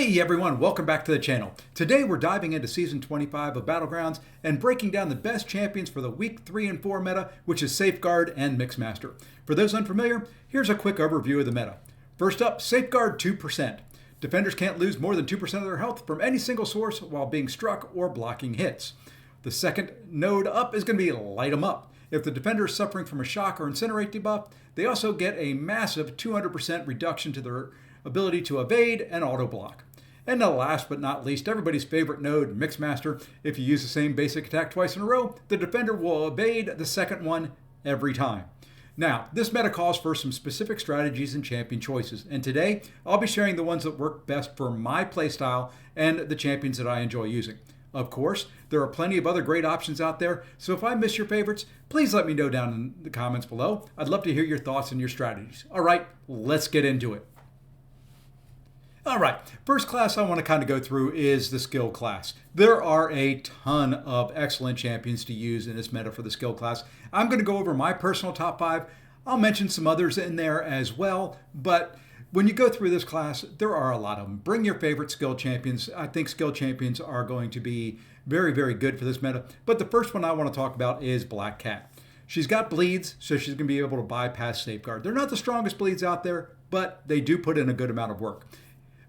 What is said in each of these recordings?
Hey everyone, welcome back to the channel. Today we're diving into Season 25 of Battlegrounds and breaking down the best champions for the Week 3 and 4 meta, which is Safeguard and Mixmaster. For those unfamiliar, here's a quick overview of the meta. First up, Safeguard 2%. Defenders can't lose more than 2% of their health from any single source while being struck or blocking hits. The second node up is going to be Light 'em Up. If the defender is suffering from a shock or incinerate debuff, they also get a massive 200% reduction to their ability to evade and auto block. And now last but not least, everybody's favorite node, Mixmaster. If you use the same basic attack twice in a row, the defender will evade the second one every time. Now, this meta calls for some specific strategies and champion choices, and today I'll be sharing the ones that work best for my playstyle and the champions that I enjoy using. Of course, there are plenty of other great options out there, so if I miss your favorites, please let me know down in the comments below. I'd love to hear your thoughts and your strategies. All right, let's get into it. All right, first class I want to kind of go through is the skill class. There are a ton of excellent champions to use in this meta for the skill class. I'm going to go over my personal top 5. I'll mention some others in there as well, but when you go through this class, there are a lot of them. Bring your favorite skill champions. I think skill champions are going to be very, very good for this meta, but the first one I want to talk about is Black Cat. She's got bleeds, so she's going to be able to bypass Safeguard. They're not the strongest bleeds out there, but they do put in a good amount of work.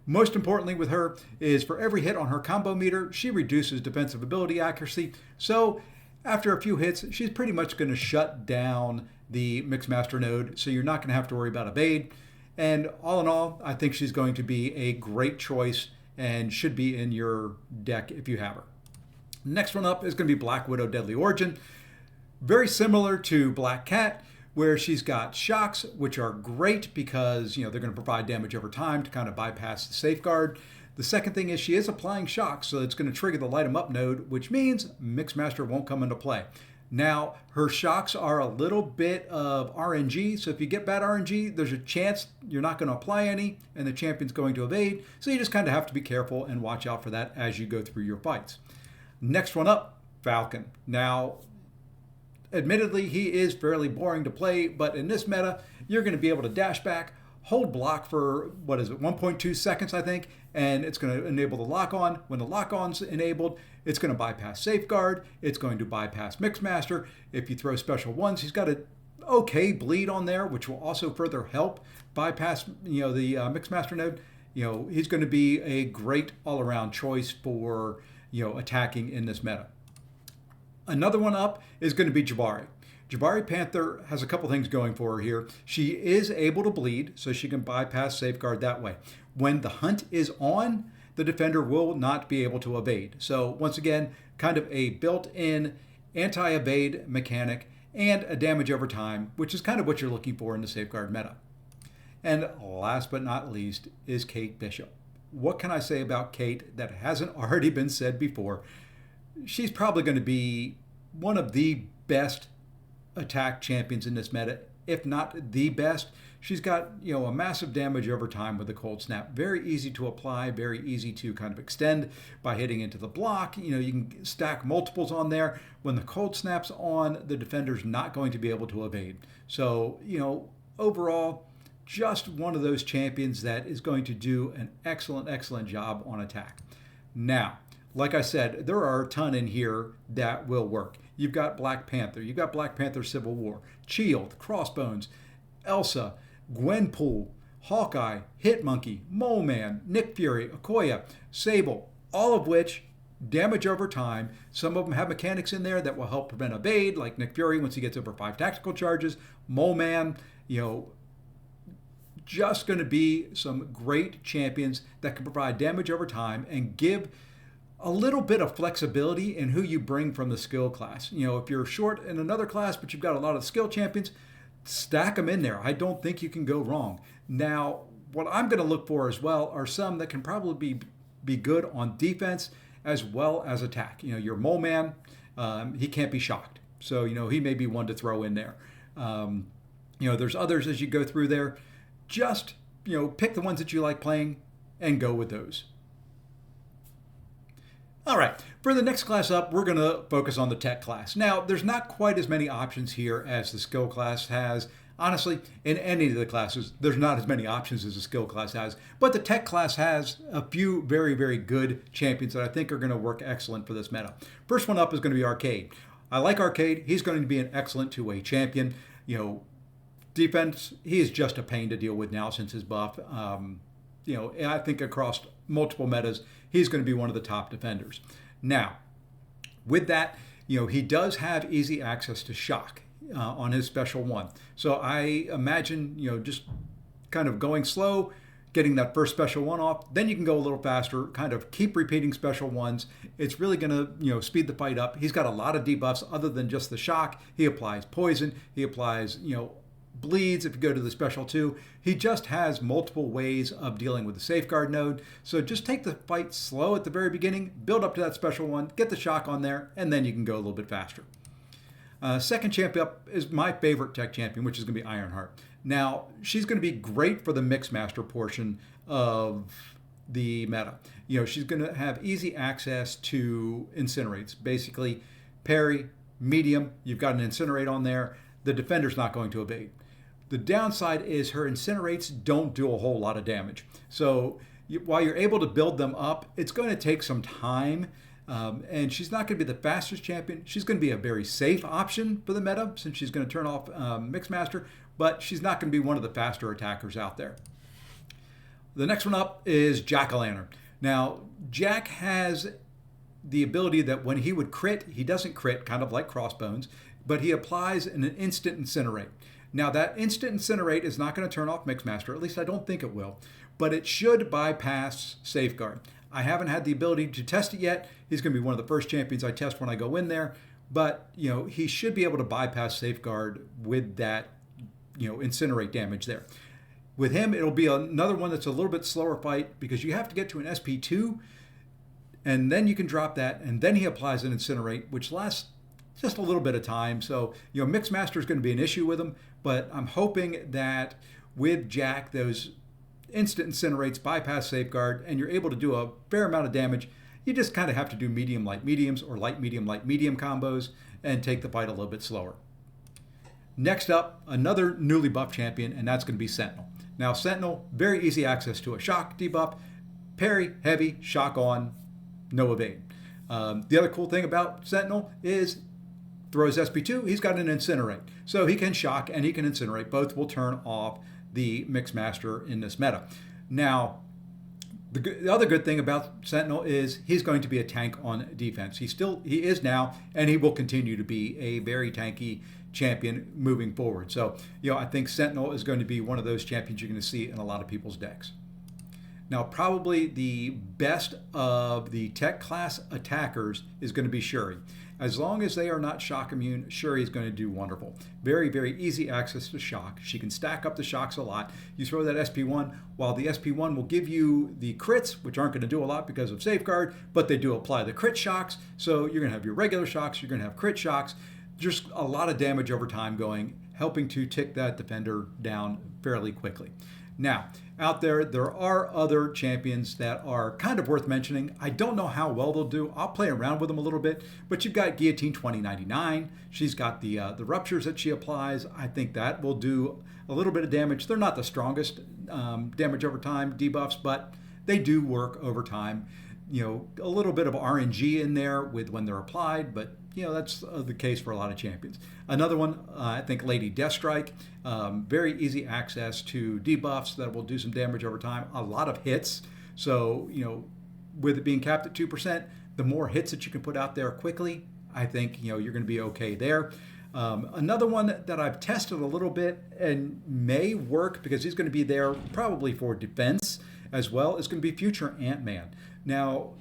Most importantly with her is for every hit on her combo meter, she reduces defensive ability accuracy. So after a few hits, she's pretty much going to shut down the Mixmaster node, so you're not going to have to worry about evade. And all in all, I think she's going to be a great choice and should be in your deck if you have her. Next one up is going to be Black Widow Deadly Origin. Very similar to Black Cat, where she's got shocks, which are great because they're going to provide damage over time to kind of bypass the Safeguard. The second thing is she is applying shocks, so it's going to trigger the Light 'em Up node, which means Mixmaster won't come into play. Now, her shocks are a little bit of RNG, so if you get bad RNG, there's a chance you're not going to apply any, and the champion's going to evade, so you just kind of have to be careful and watch out for that as you go through your fights. Next one up, Falcon. Now, admittedly, he is fairly boring to play, but in this meta, you're going to be able to dash back, hold block for, 1.2 seconds, I think, and it's going to enable the lock-on. When the lock-on's enabled, it's going to bypass Safeguard, it's going to bypass Mixmaster. If you throw special ones, he's got an okay bleed on there, which will also further help bypass the Mixmaster node. He's going to be a great all-around choice for attacking in this meta. Another one up is going to be Jabari. Jabari Panther has a couple things going for her here. She is able to bleed, so she can bypass Safeguard that way. When the hunt is on, the defender will not be able to evade. So once again, kind of a built-in anti-evade mechanic and a damage over time, which is kind of what you're looking for in the Safeguard meta. And last but not least is Kate Bishop. What can I say about Kate that hasn't already been said before? She's probably going to be one of the best attack champions in this meta, if not the best. She's got, a massive damage over time with the cold snap. Very easy to apply, very easy to kind of extend by hitting into the block. You can stack multiples on there. When the cold snap's on, the defender's not going to be able to evade. So, overall, just one of those champions that is going to do an excellent, excellent job on attack. Now, like I said, there are a ton in here that will work. You've got Black Panther, you've got Black Panther Civil War, Shield, Crossbones, Elsa, Gwenpool, Hawkeye, Hitmonkey, Mole Man, Nick Fury, Okoye, Sable, all of which damage over time. Some of them have mechanics in there that will help prevent evade, like Nick Fury once he gets over 5 tactical charges. Mole Man, just going to be some great champions that can provide damage over time and give a little bit of flexibility in who you bring from the skill class. If you're short in another class, but you've got a lot of skill champions, stack them in there. I don't think you can go wrong. Now, what I'm going to look for as well are some that can probably be good on defense as well as attack. Your Mole Man, he can't be shocked. So, he may be one to throw in there. There's others as you go through there. Just, pick the ones that you like playing and go with those. All right, for the next class up, we're going to focus on the tech class. Now, there's not quite as many options here as the skill class has. Honestly, in any of the classes, there's not as many options as the skill class has, but the tech class has a few very, very good champions that I think are going to work excellent for this meta. First one up is going to be Arcade. I like Arcade. He's going to be an excellent two-way champion. Defense, he is just a pain to deal with now since his buff. I think across multiple metas, he's going to be one of the top defenders. Now, with that, he does have easy access to shock on his special one. So I imagine, just kind of going slow, getting that first special one off, then you can go a little faster, kind of keep repeating special ones. It's really going to, speed the fight up. He's got a lot of debuffs other than just the shock. He applies poison. He applies, bleeds if you go to the special 2. He just has multiple ways of dealing with the safeguard node. So just take the fight slow at the very beginning, build up to that special one, get the shock on there, and then you can go a little bit faster. Second champion up is my favorite tech champion, which is going to be Ironheart. Now, she's going to be great for the Mixmaster portion of the meta. She's going to have easy access to incinerates. Basically, parry, medium, you've got an incinerate on there. The defender's not going to evade. The downside is her incinerates don't do a whole lot of damage. So while you're able to build them up, it's going to take some time. And she's not going to be the fastest champion. She's going to be a very safe option for the meta since she's going to turn off Mixmaster, but she's not going to be one of the faster attackers out there. The next one up is Jack-o'-lantern. Now, Jack has the ability that when he would crit, he doesn't crit, kind of like Crossbones, but he applies an instant incinerate. Now, that instant incinerate is not going to turn off Mixmaster, at least I don't think it will, but it should bypass Safeguard. I haven't had the ability to test it yet. He's going to be one of the first champions I test when I go in there, but he should be able to bypass Safeguard with that incinerate damage there. With him, it'll be another one that's a little bit slower fight because you have to get to an SP2, and then you can drop that, and then he applies an incinerate, which lasts just a little bit of time. So, Mixmaster is going to be an issue with him, but I'm hoping that with Jack, those instant incinerates bypass Safeguard, and you're able to do a fair amount of damage. You just kind of have to do medium light mediums or light medium combos and take the fight a little bit slower. Next up, another newly buffed champion, and that's going to be Sentinel. Now, Sentinel, very easy access to a shock debuff, parry, heavy, shock on, no evade. The other cool thing about Sentinel is throws SP2, he's got an incinerate. So he can shock and he can incinerate. Both will turn off the Mixmaster in this meta. Now, the other good thing about Sentinel is he's going to be a tank on defense. He is now, and he will continue to be a very tanky champion moving forward. So, I think Sentinel is going to be one of those champions you're going to see in a lot of people's decks. Now, probably the best of the tech class attackers is going to be Shuri. As long as they are not shock immune, Shuri is going to do wonderful. Very, very easy access to shock. She can stack up the shocks a lot. You throw that SP1, while the SP1 will give you the crits, which aren't going to do a lot because of Safeguard, but they do apply the crit shocks. So you're going to have your regular shocks, you're going to have crit shocks. Just a lot of damage over time going, helping to tick that defender down fairly quickly. Now, out there are other champions that are kind of worth mentioning. I don't know how well they'll do. I'll play around with them a little bit, but you've got Guillotine 2099. She's got the ruptures that she applies. I think that will do a little bit of damage. They're not the strongest damage over time debuffs, but they do work over time. A little bit of RNG in there with when they're applied, but that's the case for a lot of champions. Another one, I think Lady Deathstrike, very easy access to debuffs that will do some damage over time. A lot of hits. So, with it being capped at 2%, the more hits that you can put out there quickly, I think, you're going to be okay there. Another one that I've tested a little bit and may work because he's going to be there probably for defense as well is going to be Future Ant-Man. Now,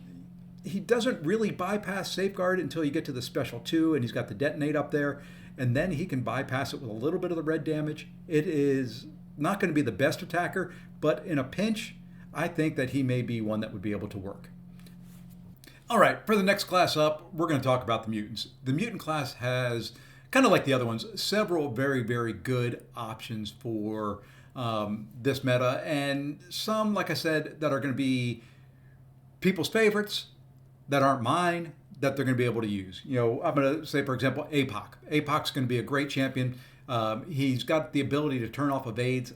he doesn't really bypass Safeguard until you get to the Special 2, and he's got the Detonate up there, and then he can bypass it with a little bit of the red damage. It is not going to be the best attacker, but in a pinch, I think that he may be one that would be able to work. All right, for the next class up, we're going to talk about the Mutants. The Mutant class has, kind of like the other ones, several very, very good options for this meta, and some, like I said, that are going to be people's favorites that aren't mine, that they're going to be able to use. I'm going to say, for example, APOC. APOC's going to be a great champion. He's got the ability to turn off evades.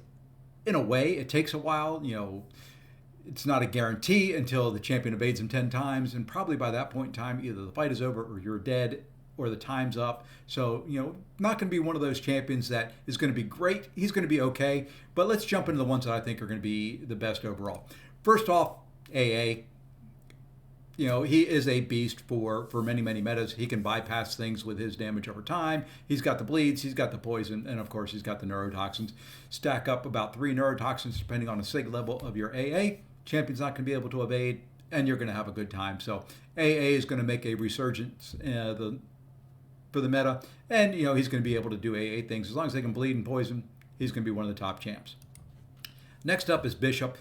In a way, it takes a while. It's not a guarantee until the champion evades him 10 times, and probably by that point in time, either the fight is over or you're dead or the time's up. So, not going to be one of those champions that is going to be great. He's going to be okay. But let's jump into the ones that I think are going to be the best overall. First off, AA. He is a beast for many, many metas. He can bypass things with his damage over time. He's got the bleeds, he's got the poison, and of course he's got the neurotoxins. Stack up about 3 neurotoxins depending on the sig level of your AA. Champion's not going to be able to evade, and you're going to have a good time. So AA is going to make a resurgence for the meta, and he's going to be able to do AA things. As long as they can bleed and poison, he's going to be one of the top champs. Next up is Bishop.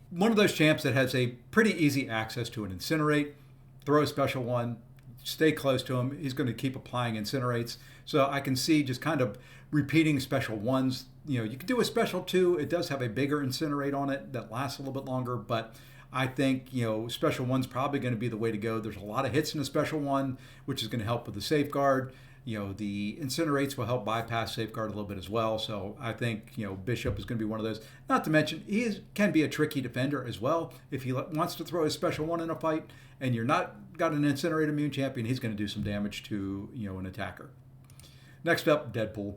One of those champs that has a pretty easy access to an Incinerate. Throw a special one, stay close to him. He's going to keep applying Incinerates. So I can see just kind of repeating special ones. You can do a special 2. It does have a bigger Incinerate on it that lasts a little bit longer, but I think, special 1's probably going to be the way to go. There's a lot of hits in a special 1, which is going to help with the safeguard. The Incinerates will help bypass safeguard a little bit as well. So I think, Bishop is going to be one of those. Not to mention, can be a tricky defender as well. If he wants to throw a special 1 in a fight and you're not got an Incinerate immune champion, he's going to do some damage to, an attacker. Next up, Deadpool.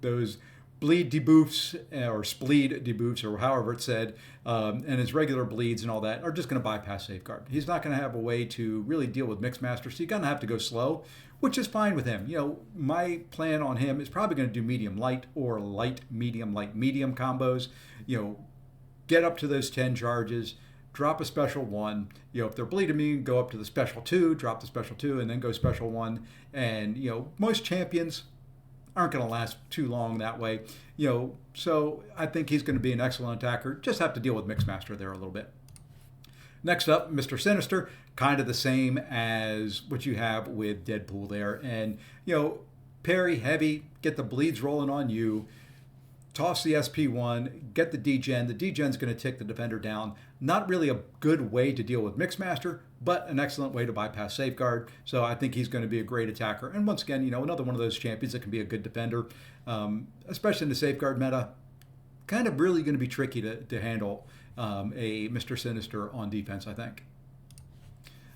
Those bleed debuffs or spleed debuffs or however it's said, and his regular bleeds and all that are just going to bypass safeguard. He's not going to have a way to really deal with Mixmaster, so you're going to have to go slow, which is fine with him. My plan on him is probably going to do medium light or light medium combos. Get up to those 10 charges, drop a special 1. If they're bleed immune, go up to the special 2, drop the special 2, and then go special 1. And most champions aren't going to last too long that way. So I think he's going to be an excellent attacker. Just have to deal with Mixmaster there a little bit. Next up, Mr. Sinister, kind of the same as what you have with Deadpool there. And, parry heavy, get the bleeds rolling on you, toss the SP1, get the degen. The degen's going to tick the defender down. Not really a good way to deal with Mixmaster, but an excellent way to bypass safeguard. So I think he's going to be a great attacker. And once again, another one of those champions that can be a good defender, especially in the safeguard meta. Kind of really going to be tricky to handle a Mr. Sinister on defense, I think.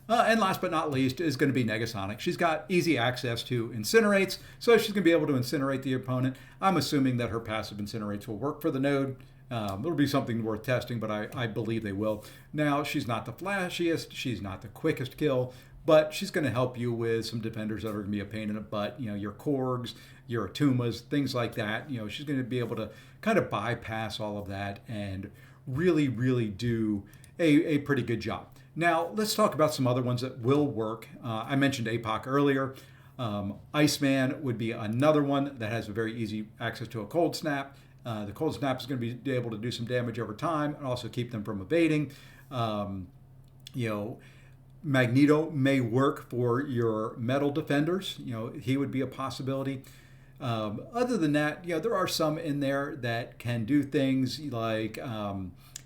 And last but not least is going to be Negasonic. She's got easy access to Incinerates, so she's going to be able to incinerate the opponent. I'm assuming that her passive Incinerates will work for the node. It'll be something worth testing, but I believe they will. Now, she's not the flashiest, she's not the quickest kill, but she's going to help you with some defenders that are going to be a pain in the butt. Your Korgs, your Atumas, things like that. She's going to be able to kind of bypass all of that and really, really do a pretty good job. Now, let's talk about some other ones that will work. I mentioned APOC earlier. Iceman would be another one that has a very easy access to a Cold Snap. The Cold Snap is going to be able to do some damage over time and also keep them from evading. Magneto may work for your metal defenders. He would be a possibility. Other than that, there are some in there that can do things like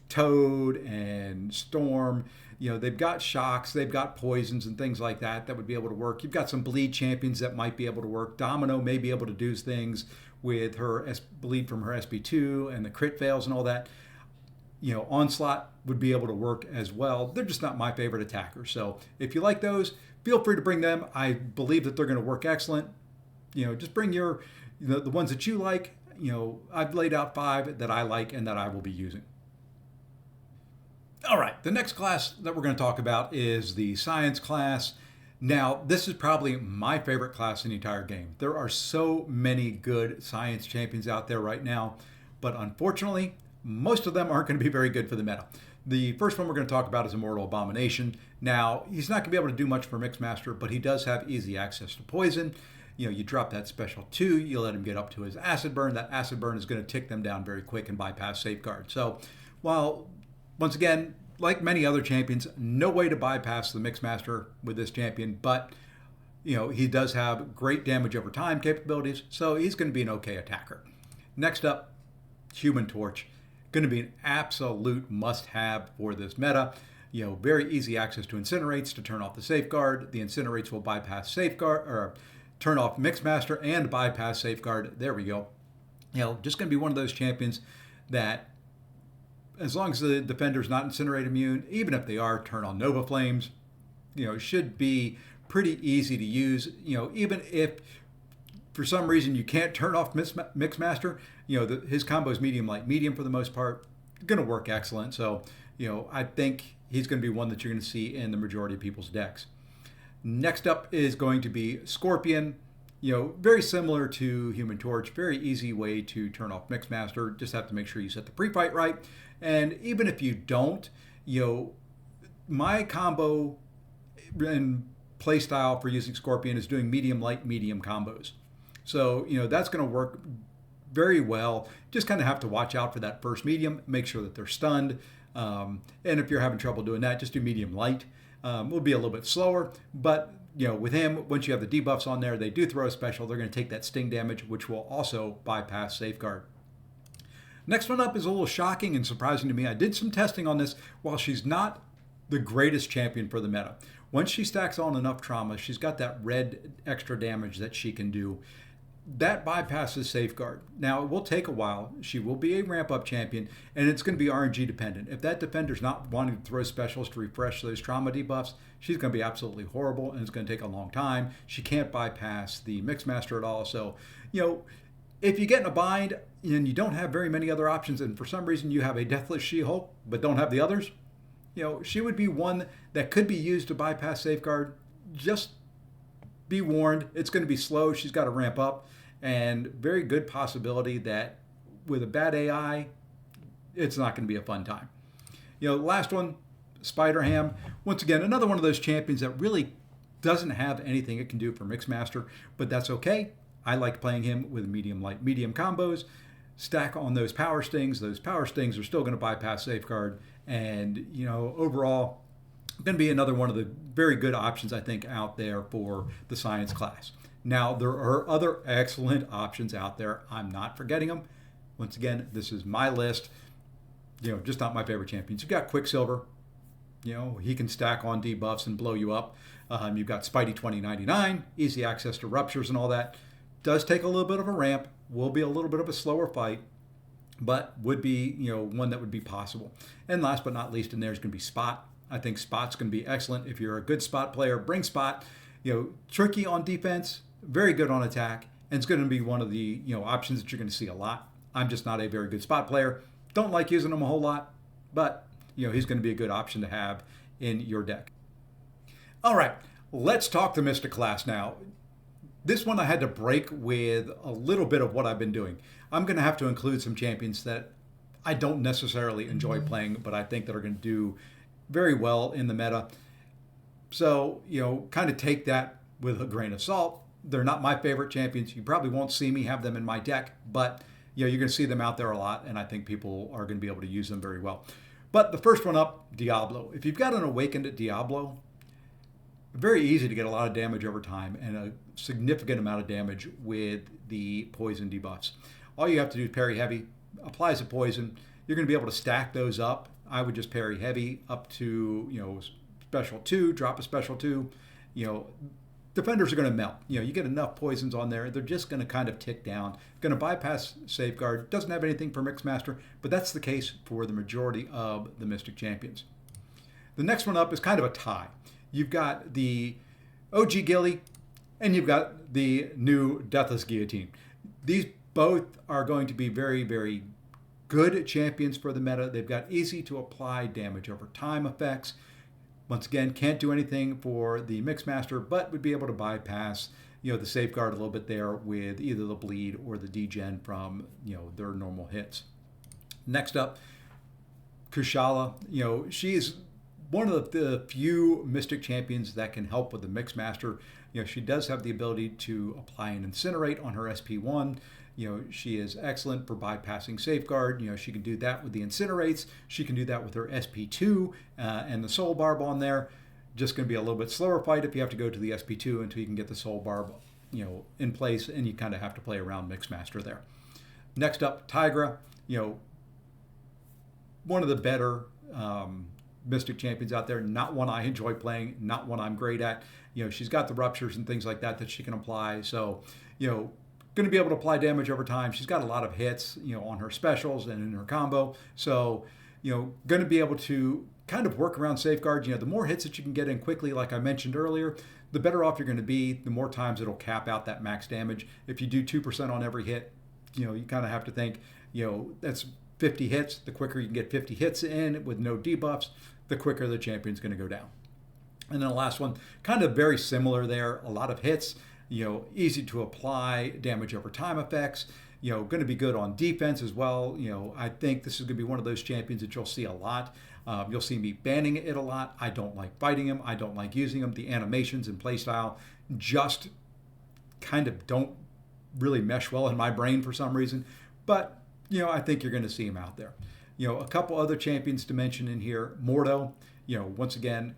Toad and Storm. They've got shocks, they've got poisons and things like that would be able to work. You've got some bleed champions that might be able to work. Domino may be able to do things with her bleed from her SP2 and the crit fails and all that. Onslaught would be able to work as well. They're just not my favorite attackers. So if you like those, feel free to bring them. I believe that they're going to work excellent. Just bring the ones that you like. I've laid out 5 that I like and that I will be using. All right, the next class that we're going to talk about is the Science class. Now, this is probably my favorite class in the entire game. There are so many good Science champions out there right now, but unfortunately, most of them aren't going to be very good for the meta. The first one we're going to talk about is Immortal Abomination. Now, he's not going to be able to do much for Mixmaster, but he does have easy access to poison. You drop that special 2, you let him get up to his acid burn. That acid burn is going to tick them down very quick and bypass safeguard. So, while once again, like many other champions, no way to bypass the Mixmaster with this champion, but he does have great damage over time capabilities, so he's going to be an okay attacker. Next up, Human Torch. Going to be an absolute must-have for this meta. Very easy access to Incinerates to turn off the safeguard. The Incinerates will bypass safeguard or turn off Mixmaster and bypass Safeguard. There we go. Just going to be one of those champions that, as long as the defender's not Incinerate immune, even if they are, turn on Nova Flames, should be pretty easy to use. Even if for some reason you can't turn off Mixmaster, his combo is medium, light, medium for the most part. Going to work excellent. So, I think he's going to be one that you're going to see in the majority of people's decks. Next up is going to be Scorpion. Very similar to Human Torch, very easy way to turn off Mixmaster. Just have to make sure you set the pre-fight right. And even if you don't, my combo and play style for using Scorpion is doing medium, light, medium combos. So, that's going to work very well. Just kind of have to watch out for that first medium, make sure that they're stunned. And if you're having trouble doing that, just do medium, light. Will be a little bit slower, but with him, once you have the debuffs on there, they do throw a special. They're going to take that sting damage, which will also bypass Safeguard. Next one up is a little shocking and surprising to me. I did some testing on this. While she's not the greatest champion for the meta, once she stacks on enough trauma, she's got that red extra damage that she can do. That bypasses Safeguard. Now, it will take a while. She will be a ramp-up champion, and it's going to be RNG dependent. If that defender's not wanting to throw specials to refresh those trauma debuffs, she's going to be absolutely horrible, and it's going to take a long time. She can't bypass the Mixmaster at all. So, if you get in a bind and you don't have very many other options, and for some reason you have a Deathless She-Hulk but don't have the others, she would be one that could be used to bypass Safeguard. Just be warned, it's going to be slow. She's got to ramp up, and very good possibility that with a bad AI, it's not going to be a fun time. Last one, Spider-Ham. Once again, another one of those champions that really doesn't have anything it can do for Mixmaster, but that's okay. I like playing him with medium, light, medium combos. Stack on those power stings. Those power stings are still going to bypass Safeguard, and overall, going to be another one of the very good options, I think, out there for the science class. Now, there are other excellent options out there. I'm not forgetting them. Once again, this is my list. Just not my favorite champions. You've got Quicksilver. He can stack on debuffs and blow you up. You've got Spidey 2099, easy access to ruptures and all that. Does take a little bit of a ramp. Will be a little bit of a slower fight, but would be, one that would be possible. And last but not least in there is going to be Spot. I think Spot's going to be excellent. If you're a good Spot player, bring Spot. Tricky on defense, very good on attack, and it's going to be one of the options that you're going to see a lot. I'm just not a very good Spot player. Don't like using him a whole lot, but he's going to be a good option to have in your deck. All right, let's talk the Mystic class now. This one I had to break with a little bit of what I've been doing. I'm going to have to include some champions that I don't necessarily enjoy playing, but I think that are going to do very well in the meta. So, kind of take that with a grain of salt. They're not my favorite champions. You probably won't see me have them in my deck, but you're going to see them out there a lot, and I think people are going to be able to use them very well. But the first one up, Diablo. If you've got an Awakened Diablo, very easy to get a lot of damage over time and a significant amount of damage with the poison debuffs. All you have to do is parry heavy, applies a poison. You're going to be able to stack those up. I would just parry heavy up to, special 2, drop a special 2. Defenders are going to melt. You get enough poisons on there, they're just going to kind of tick down. Going to bypass Safeguard. Doesn't have anything for Mixmaster, but that's the case for the majority of the Mystic champions. The next one up is kind of a tie. You've got the OG Gilly, and you've got the new Deathless Guillotine. These both are going to be very, very good champions for the meta. They've got easy to apply damage over time effects. Once again, can't do anything for the Mixmaster, but would be able to bypass, the Safeguard a little bit there with either the bleed or the degen from, their normal hits. Next up, Kushala. She's one of the few Mystic champions that can help with the Mixmaster. She does have the ability to apply an Incinerate on her SP1. She is excellent for bypassing Safeguard. She can do that with the Incinerates. She can do that with her SP2 and the Soul Barb on there. Just going to be a little bit slower fight if you have to go to the SP2 until you can get the Soul Barb, in place, and you kind of have to play around Mixmaster there. Next up, Tigra. One of the better Mystic champions out there. Not one I enjoy playing, not one I'm great at. She's got the ruptures and things like that she can apply. So, going to be able to apply damage over time. She's got a lot of hits, on her specials and in her combo. So, going to be able to kind of work around safeguards. The more hits that you can get in quickly, like I mentioned earlier, the better off you're going to be. The more times it'll cap out that max damage. If you do 2% on every hit, you kind of have to think, that's 50 hits. The quicker you can get 50 hits in with no debuffs, the quicker the champion's going to go down. And then the last one, kind of very similar there. A lot of hits, easy to apply damage over time effects. Going to be good on defense as well. I think this is going to be one of those champions that you'll see a lot. You'll see me banning it a lot. I don't like fighting him. I don't like using him. The animations and playstyle just kind of don't really mesh well in my brain for some reason. But, I think you're going to see him out there. A couple other champions to mention in here. Mordo, once again,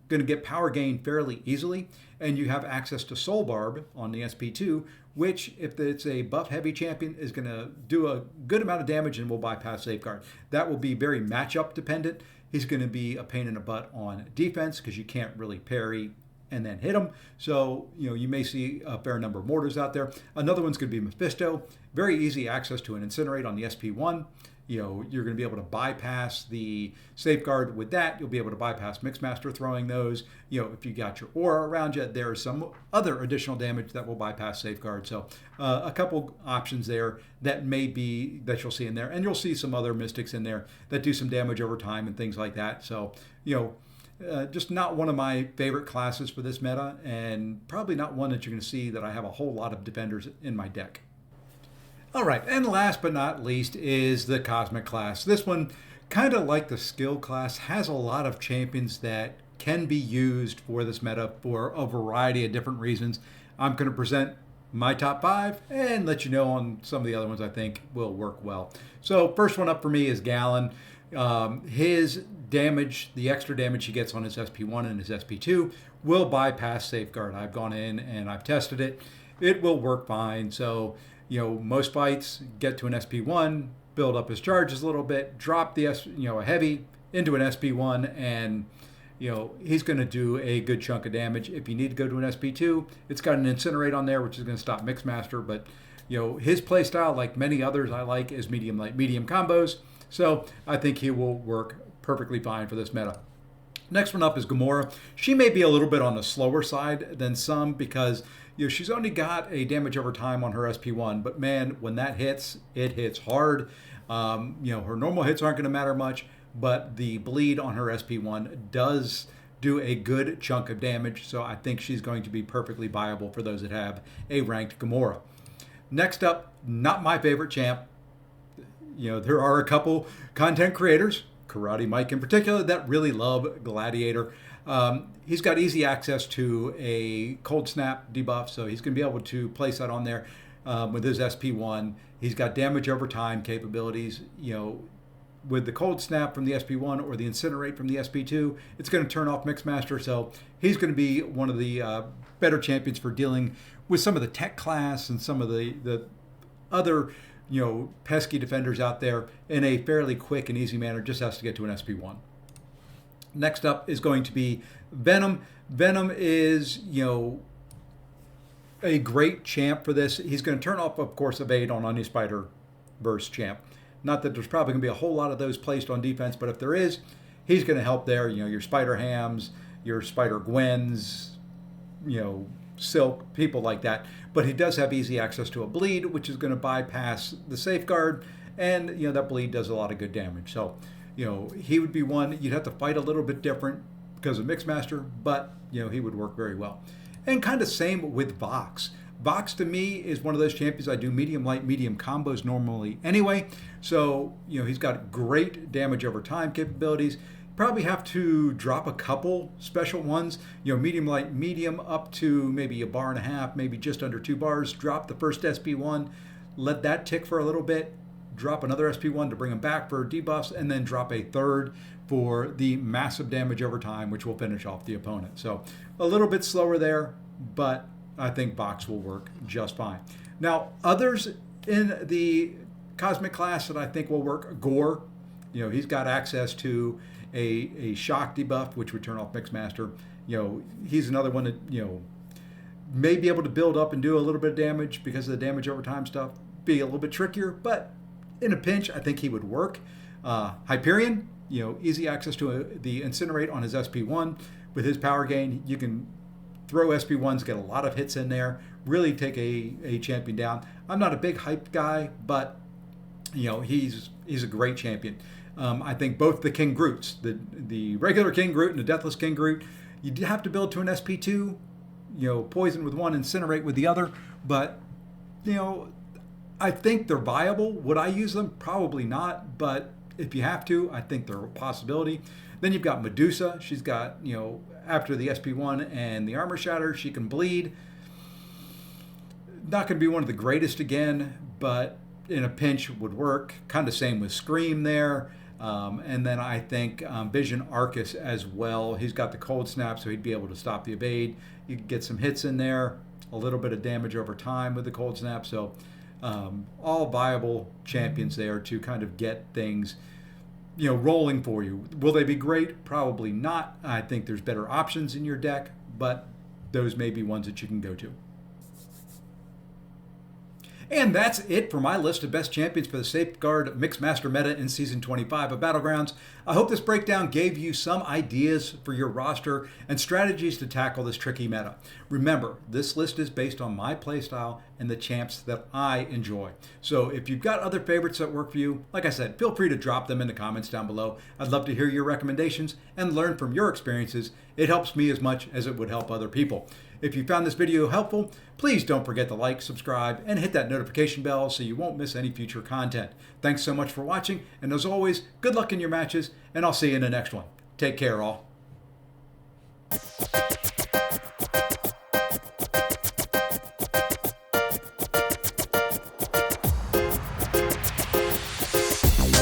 going to get power gain fairly easily, and you have access to Soul Barb on the SP2, which, if it's a buff-heavy champion, is going to do a good amount of damage and will bypass Safeguard. That will be very matchup dependent. He's going to be a pain in the butt on defense because you can't really parry and then hit him. So, you may see a fair number of mortars out there. Another one's going to be Mephisto. Very easy access to an Incinerate on the SP1. You're going to be able to bypass the Safeguard with that. You'll be able to bypass Mixmaster throwing those. If you got your aura around you, there's some other additional damage that will bypass Safeguard. So a couple options there that you'll see in there. And you'll see some other Mystics in there that do some damage over time and things like that. So, just not one of my favorite classes for this meta, and probably not one that you're going to see that I have a whole lot of defenders in my deck. All right, and last but not least is the Cosmic class. This one, kind of like the Skill class, has a lot of champions that can be used for this meta for a variety of different reasons. I'm going to present my top 5 and let you know on some of the other ones I think will work well. So first one up for me is Gallon. His damage, the extra damage he gets on his SP1 and his SP2 will bypass Safeguard. I've gone in and I've tested it. It will work fine. So, most fights get to an SP1, build up his charges a little bit, drop the a heavy into an SP1, and he's going to do a good chunk of damage. If you need to go to an SP2, it's got an Incinerate on there, which is going to stop Mixmaster. But his playstyle, like many others I like, is medium light medium combos. So I think he will work perfectly fine for this meta. Next one up is Gamora. She may be a little bit on the slower side than some because she's only got a damage over time on her SP1, but man, when that hits, it hits hard. Her normal hits aren't going to matter much, but the bleed on her SP1 does do a good chunk of damage, so I think she's going to be perfectly viable for those that have a ranked Gamora. Next up, not my favorite champ. There are a couple content creators, Karate Mike in particular, that really love Gladiator. He's got easy access to a Cold Snap debuff, so he's going to be able to place that on there with his SP1. He's got damage over time capabilities. With the Cold Snap from the SP1 or the Incinerate from the SP2, it's going to turn off Mixmaster, so he's going to be one of the better champions for dealing with some of the tech class and some of the other pesky defenders out there in a fairly quick and easy manner. Just has to get to an SP1. Next up is going to be Venom. Venom is, a great champ for this. He's going to turn off, of course, Evade on any Spider-Verse champ. Not that there's probably going to be a whole lot of those placed on defense, but if there is, he's going to help there. Your Spider-Hams, your Spider-Gwens, Silk, people like that. But he does have easy access to a bleed, which is going to bypass the Safeguard, and that bleed does a lot of good damage. So, he would be one you'd have to fight a little bit different because of Mixmaster, but he would work very well. And kind of same with Vox. Vox to me is one of those champions I do medium light medium combos normally anyway. So he's got great damage over time capabilities. Probably have to drop a couple special ones, medium light medium up to maybe a bar and a half, maybe just under 2 bars. Drop the first SP1, let that tick for a little bit, drop another SP1 to bring him back for debuffs, and then drop a third for the massive damage over time, which will finish off the opponent. So a little bit slower there, but I think Vox will work just fine. Now, others in the Cosmic class that I think will work, Gore. He's got access to a shock debuff, which would turn off Mixmaster. He's another one that, may be able to build up and do a little bit of damage because of the damage over time stuff. Be a little bit trickier, but in a pinch, I think he would work. Hyperion, easy access to the Incinerate on his SP1. With his power gain, you can throw SP1s, get a lot of hits in there, really take a champion down. I'm not a big hype guy, but he's a great champion. I think both the King Groots, the regular King Groot and the Deathless King Groot, you have to build to an SP2, poison with one, Incinerate with the other. But, I think they're viable. Would I use them? Probably not. But if you have to, I think they're a possibility. Then you've got Medusa. She's got, after the SP1 and the Armor Shatter, she can bleed. Not going to be one of the greatest again, but in a pinch would work. Kind of same with Scream there. And then I think Vision Arcus as well. He's got the Cold Snap, so he'd be able to stop the evade. You could get some hits in there, a little bit of damage over time with the Cold Snap. So all viable champions there to kind of get things rolling for you. Will they be great? Probably not. I think there's better options in your deck, but those may be ones that you can go to. And that's it for my list of best champions for the Safeguard Mixmaster meta in Season 25 of Battlegrounds. I hope this breakdown gave you some ideas for your roster and strategies to tackle this tricky meta. Remember, this list is based on my playstyle and the champs that I enjoy. So if you've got other favorites that work for you, like I said, feel free to drop them in the comments down below. I'd love to hear your recommendations and learn from your experiences. It helps me as much as it would help other people. If you found this video helpful, please don't forget to like, subscribe, and hit that notification bell so you won't miss any future content. Thanks so much for watching, and as always, good luck in your matches, and I'll see you in the next one. Take care, all.